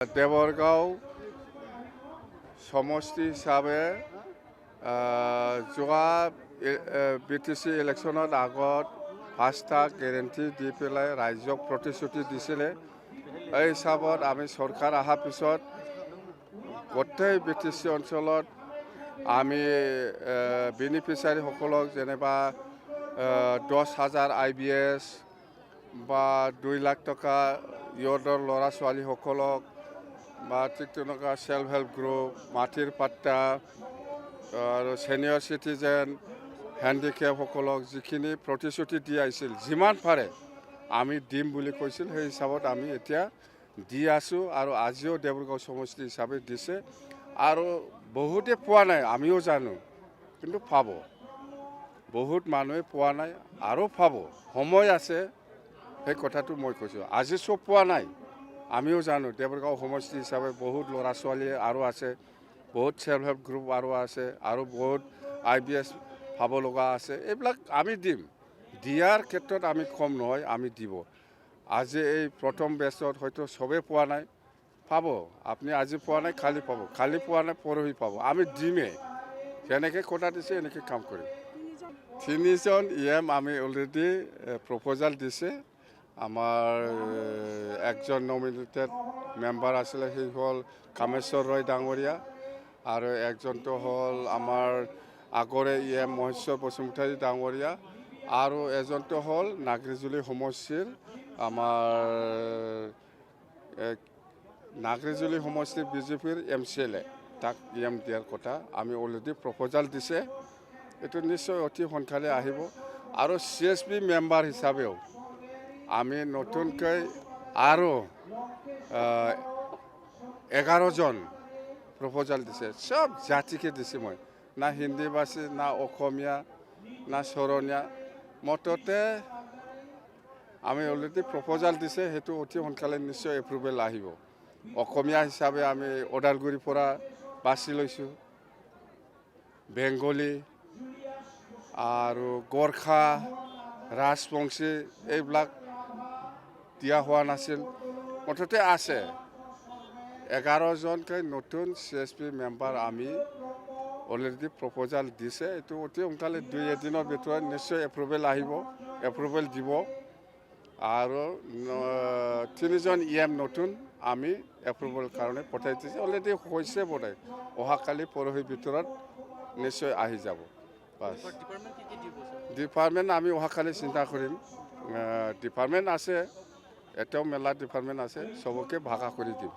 দেবৰগাঁও সমষ্টি হিচাপে যোৱা BTC ইলেকশ্যনত আগত ফাৰ্ষ্ট গেৰেণ্টি দি পেলাই ৰাইজক প্ৰতিশ্ৰুতি দিছিলে। এই হিচাপত আমি চৰকাৰ অহাৰ পিছত গোটেই BTC অঞ্চলত আমি বেনিফিচিয়াৰীসকলক যেনিবা 10,000 IBS বা 2 লাখ টকা ইহঁতৰ ল'ৰা ছোৱালীসকলক বা ঠিক তেনেকুৱা সেল্ফ হেল্প গ্ৰুপ মাটিৰ পাট্টা আৰু ছিনিয়ৰ চিটিজেন হেণ্ডিকেপসকলক যিখিনি প্ৰতিশ্ৰুতি দি আহিছিল যিমান পাৰে আমি দিম বুলি কৈছিল। সেই হিচাপত আমি এতিয়া দি আছোঁ আৰু আজিও দেবৰগাঁও সমষ্টি হিচাপে দিছে আৰু বহুতে পোৱা নাই আমিও জানো, কিন্তু পাব। বহুত মানুহে পোৱা নাই আৰু পাব, সময় আছে। সেই কথাটো মই কৈছোঁ। আজি চব পোৱা নাই আমিও জানো। দেবৰগাঁও সমষ্টি হিচাপে বহুত ল'ৰা ছোৱালী আৰু আছে, বহুত সেল্ফ হেল্প গ্ৰুপ আৰু আছে, আৰু বহুত IBS পাব লগা আছে। এইবিলাক আমি দিম, দিয়াৰ ক্ষেত্ৰত আমি কম নহয়, আমি দিব। আজি এই প্ৰথম বেচত হয়তো চবেই পোৱা নাই, পাব। আপুনি আজি পোৱা নাই কালি পাব, কালি পোৱা নাই পৰহি পাব। আমি দিমেই, যেনেকৈ কথা দিছে এনেকৈ কাম কৰিম। 3জন EM আমি অলৰেডি প্ৰপ'জাল দিছে। আমাৰ একজন নমিনেটেড মেম্বাৰ আছিলে, সেই হ'ল কামেশ্বৰ ৰয় ডাঙৰীয়া, আৰু একজনটো হ'ল আমাৰ আগৰে EM মহেশ্বৰ বসুমতাৰী ডাঙৰীয়া, আৰু এজনটো হ'ল নাগৰিজুলি সমষ্টিৰ আমাৰ নাগৰিজুলি সমষ্টিৰ BJPৰ MCLA, তাক EM দিয়াৰ কথা আমি অলৰেডি প্ৰপ'জাল দিছে। এইটো নিশ্চয় অতি সোনকালে আহিব। আৰু CSP মেম্বাৰ হিচাপেও আমি নতুনকৈ আৰু 11জন প্ৰপ'জাল দিছে। চব জাতিকে দিছে মই, না হিন্দী ভাষী, না অসমীয়া, না চৰণীয়া, মুঠতে আমি অলৰেডি প্ৰপ'জাল দিছে। সেইটো অতি সোনকালে নিশ্চয় এপ্ৰুভেল আহিব। অসমীয়া হিচাপে আমি ওদালগুৰিৰ পৰা বাছি লৈছোঁ, বেংগলী আৰু গোৰ্খা, ৰাজবংশী এইবিলাক দিয়া হোৱা নাছিল, মুঠতে আছে। 11জনকৈ নতুন CSP মেম্বাৰ আমি অলৰেডি প্ৰপ'জাল দিছে। এইটো অতি সোনকালে 2-1 দিনৰ ভিতৰত নিশ্চয় এপ্ৰুভেল আহিব, এপ্ৰুভেল দিব। আৰু 3জন EM নতুন আমি এপ্ৰুভেল কাৰণে পঠাই দিছে, অলৰেডি হৈছে বোধহয়। অহাকালি পৰহিৰ ভিতৰত নিশ্চয় আহি যাব। বাছ, ডিপাৰ্টমেণ্ট আমি অহাকালি চিন্তা কৰিম। ডিপাৰ্টমেণ্ট আছে, এতিয়াও মেলা ডিপাৰ্টমেণ্ট আছে, চবকে ভাগা কৰি দিম।